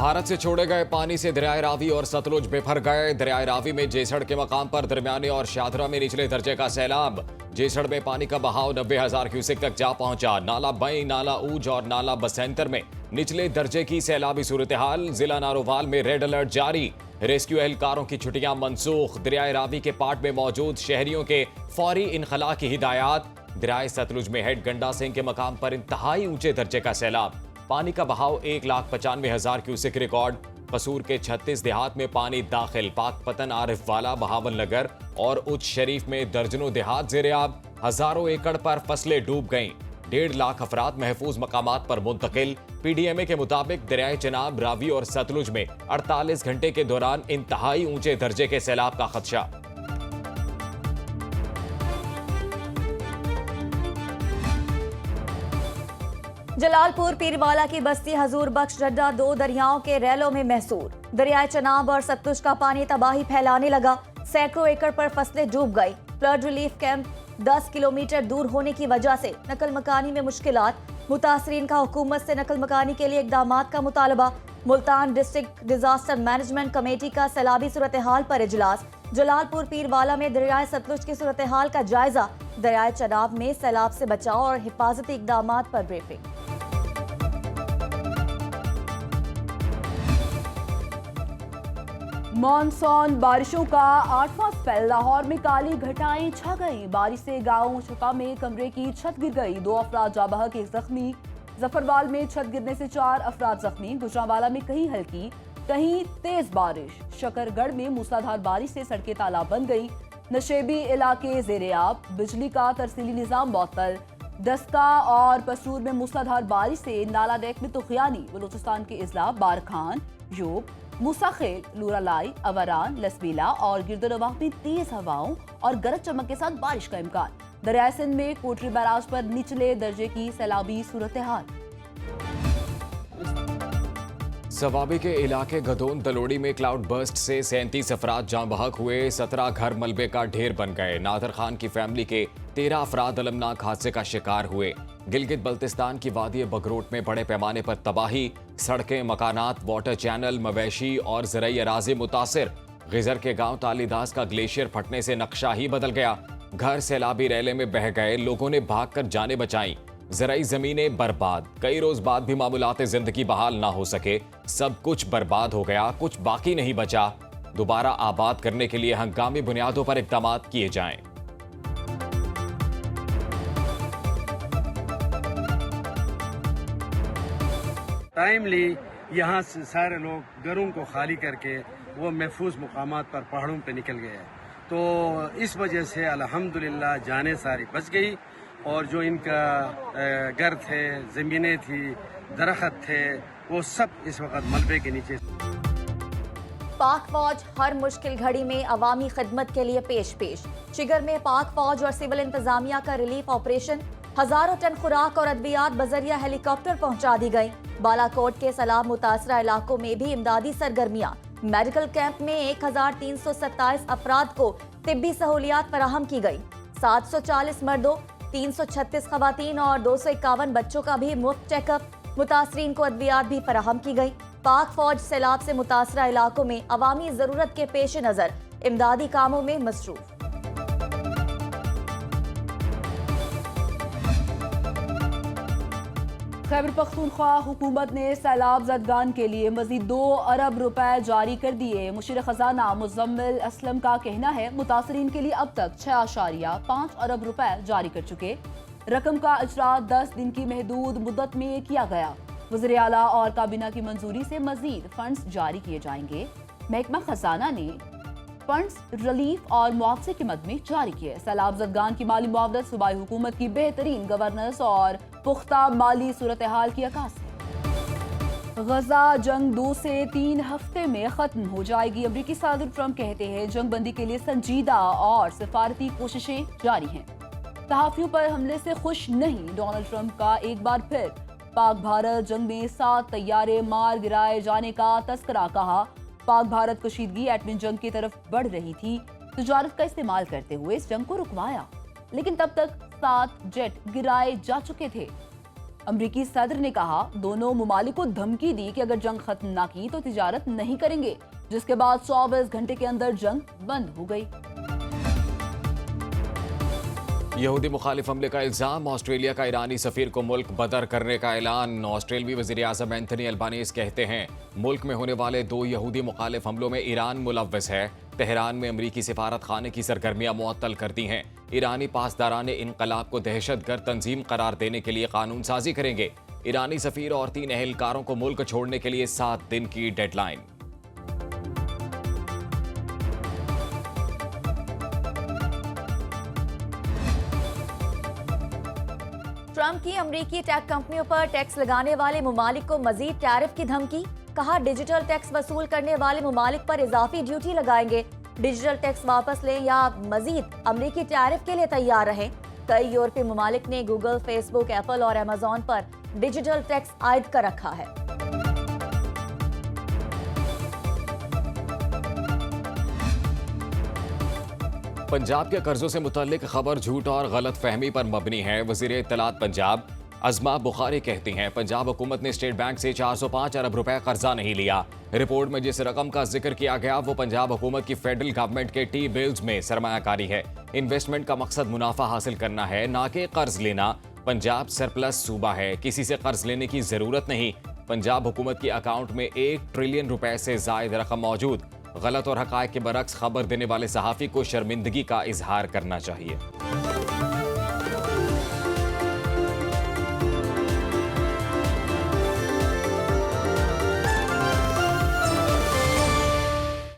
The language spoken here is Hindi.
भारत से छोड़े गए पानी से दरियाए रावी और सतलुज बिफर गए। दरियाए रावी में जेसड़ के मकाम पर दरमियाने और शादरा में निचले दर्जे का सैलाब। जेसड़ में पानी का बहाव 90,000 क्यूसेक तक जा पहुंचा। नाला बई, नाला ऊज और नाला बसंतर में निचले दर्जे की सैलाबी सूरत हाल। जिला नारोवाल में रेड अलर्ट जारी। रेस्क्यू एहलकारों की छुट्टियां मनसूख। दरियाए रावी के पाट में मौजूद शहरियों के फौरी इनखला की हिदायत। दरियाए सतलुज में हेड गंडा सिंह के मकाम पर इंतहाई ऊंचे दर्जे का सैलाब। पानी का बहाव 1,95,000 क्यूसेक रिकॉर्ड। कसूर के 36 देहात में पानी दाखिल। पाकपतन, आरिफ वाला, बहावल नगर और उच्च शरीफ में दर्जनों देहात ज़ेरे-आब। हजारों एकड़ पर फसलें डूब गईं। 1.5 लाख अफराद महफूज मकामात पर मुंतकिल। पीडीएमए के मुताबिक दरियाए चनाब, रावी और सतलुज में 48 घंटे के दौरान इंतहाई ऊंचे दर्जे के सैलाब का खदशा। जलालपुर पीरवाला की बस्ती हजूर बख्श डड्डा 2 दरियाओं के रैलों में महसूर। दरियाए चनाब और सतलुज का पानी तबाही फैलाने लगा। सैकड़ों एकड़ पर फसलें डूब गई। फ्लड रिलीफ कैंप 10 किलोमीटर दूर होने की वजह से नकल मकानी में मुश्किलात। मुतासरीन का हुकूमत से नकल मकानी के लिए इकदामात का मुतालबा। Multan district disaster management committee का सैलाबी सूरत हाल पर इजलास। जलालपुर पीरवाला में दरियाए सतलुज की सूरत हाल का जायजा। दरियाए चनाब में सैलाब से बचाव और हिफाजती इकदामात पर ब्रीफिंग। मॉनसून बारिशों का 8वां स्पेल। लाहौर में काली घटाएं छा गई। बारिश से गांव छपा में कमरे की छत गिर गई। 2 अफराद जाँ बहक, 1 जख्मी। जफरवाल में छत गिरने से 4 अफराद जख्मी। गुजरांवाला में कहीं हल्की कहीं तेज बारिश। शकरगढ़ में मूसलाधार बारिश से सड़कें तालाब बन गई। नशेबी इलाके ज़ेरे-आब। बिजली का तरसीली निजाम मअतल। डस्का और पसूर में मूसलाधार बारिश से नाला डेक में तुगयानी। बलूचिस्तान के इजला, बारखान, यूब, मूसाखेल, लूरालाई, अवरान, लसबीला और गिरदोनवाह में तेज हवाओं और गरज चमक के साथ बारिश का इम्कान। दरियाए सिंध में कोटरी बैराज पर निचले दर्जे की सैलाबी सूरत हाल। सवाबी के इलाके गदोन दलोड़ी में क्लाउड बर्स्ट से 37 अफराद जाँ बहक हुए। 17 घर मलबे का ढेर बन गए। नादर खान की फैमिली के 13 अफराद अलमनाक हादसे का शिकार हुए। गिलगित बल्तिस्तान की वादी बगरोट में बड़े पैमाने पर तबाही। सड़कें, मकानात, वाटर चैनल, मवेशी और ज़रई अराज़ी मुतासिर। गिजर के गांव तालीदास का ग्लेशियर फटने से नक्शा ही बदल गया। घर सैलाबी रैले में बह गए। लोगों ने भागकर जानें बचाई। ज़रई ज़मीनें बर्बाद। कई रोज बाद भी मामूलाते जिंदगी बहाल ना हो सके। सब कुछ बर्बाद हो गया, कुछ बाकी नहीं बचा। दोबारा आबाद करने के लिए हंगामी बुनियादों पर इक़दाम किए जाएं। टाइमली यहाँ से सारे लोग घरों को खाली करके वो महफूज मुकामात पर पहाड़ों पे निकल गए। तो इस वजह से अल्हम्दुलिल्लाह जाने सारी बच गई। और जो इनका घर थे, ज़मीनें थी, दरख्त थे, वो सब इस वक्त मलबे के नीचे। पाक फौज हर मुश्किल घड़ी में अवामी खिदमत के लिए पेश। चिगर में पाक फौज और सिविल इंतजामिया का रिलीफ ऑपरेशन। हजारों टन खुराक और अद्वियात बजरिया हेलीकॉप्टर पहुंचा दी गई। बालाकोट के सैलाब मुतासरा इलाकों में भी इमदादी सरगर्मियां। मेडिकल कैंप में 1,327 अफराद को तिब्बी सहूलियात फराहम की गई। 740 मर्दों, 336 खवातीन और 251 बच्चों का भी मुफ्त चेकअप। मुतासरीन को अद्वियात भी फराहम की गई। पाक फौज सैलाब से मुतासरा इलाकों में अवामी जरूरत के पेश नजर इमदादी कामों में मसरूफ। खैबर पख्तूनख्वा हुकूमत ने सैलाब जदगान के लिए मजीद 2 अरब रुपए जारी कर दिए। मुशीर खजाना मुजम्मिल असलम का कहना है मुतासरीन के लिए अब तक 6.5 अरब रुपए जारी कर चुके। रकम का इजरा 10 दिन की महदूद मुद्दत में किया गया। वज़ीर आला और काबीना की मंजूरी से मजीद फंड्स जारी किए जाएंगे। महकमा खजाना ने फंड्स रिलीफ और मुआवजे के मद में जारी किए। सैलाब जदगान की माली मुआवजत सूबाई हुकूमत की बेहतरीन गवर्नेंस और पुख्ता माली सूरत हाल की अक्कासी। गजा जंग 2 से 3 हफ्ते में खत्म हो जाएगी। अमरीकी सदर ट्रंप कहते हैं जंग बंदी के लिए संजीदा और सिफारती कोशिशें जारी हैं। सहाफियों पर हमले से खुश नहीं। डोनाल्ड ट्रंप का एक बार फिर पाक भारत जंग में 7 तैयारे मार गिराए जाने का तस्करा। कहा पाक भारत कशीदगी एटमी जंग की तरफ बढ़ रही थी। तिजारत का इस्तेमाल करते हुए इस जंग को रुकवाया, लेकिन तब तक 7 जेट गिराए जा चुके थे। अमरीकी सदर ने कहा दोनों ममालिक को धमकी दी कि अगर जंग खत्म ना की तो तिजारत नहीं करेंगे, जिसके बाद 24 घंटे के अंदर जंग बंद हो गई। यहूदी मुखालिफ हमले का इल्जाम, ऑस्ट्रेलिया का ईरानी सफीर को मुल्क बदर करने का ऐलान। ऑस्ट्रेलवी वजीर आजम एंथनी अल्बानीज कहते हैं मुल्क में होने वाले 2 यहूदी मुखालिफ हमलों में ईरान मुलव्वस है। तेहरान में अमरीकी सिफारत खाने की सरगर्मियां मुअत्तल कर दी हैं। ईरानी पासदारान इनकलाब को दहशतगर्द तंजीम करार देने के लिए कानून साजी करेंगे। ईरानी सफीर और 3 एहलकारों को मुल्क छोड़ने के लिए 7 दिन की डेडलाइन। ट्रंप की अमरीकी टेक कंपनियों पर टैक्स लगाने वाले ममालिक को मजीद टैरिफ की धमकी। कहा डिजिटल टैक्स वसूल करने वाले ममालिक पर इजाफी ड्यूटी लगाएंगे। डिजिटल टैक्स वापस लें या मजीद अमरीकी टैरिफ के लिए तैयार रहें। कई यूरोपीय ममालिक ने गूगल, फेसबुक, एप्पल और अमेजॉन पर डिजिटल टैक्स आयद कर रखा है। पंजाब के कर्जों से मुतल्लिक खबर झूठ और गलत फहमी पर मबनी है। वजीर इत्तलात पंजाब अज़मा बुखारी कहती हैं पंजाब हुकूमत ने स्टेट बैंक से 405 अरब रुपए कर्जा नहीं लिया। रिपोर्ट में जिस रकम का जिक्र किया गया वो पंजाब हुकूमत की फेडरल गवर्नमेंट के टी बिल्स में सरमायाकारी है। इन्वेस्टमेंट का मकसद मुनाफा हासिल करना है, ना कि कर्ज लेना। पंजाब सरप्लस सूबा है, किसी से कर्ज लेने की जरूरत नहीं। पंजाब हुकूमत की अकाउंट में 1 ट्रिलियन रुपए से जायद रकम मौजूद। गलत और हकायक के बरक्स खबर देने वाले सहाफ़ी को शर्मिंदगी का इजहार करना चाहिए।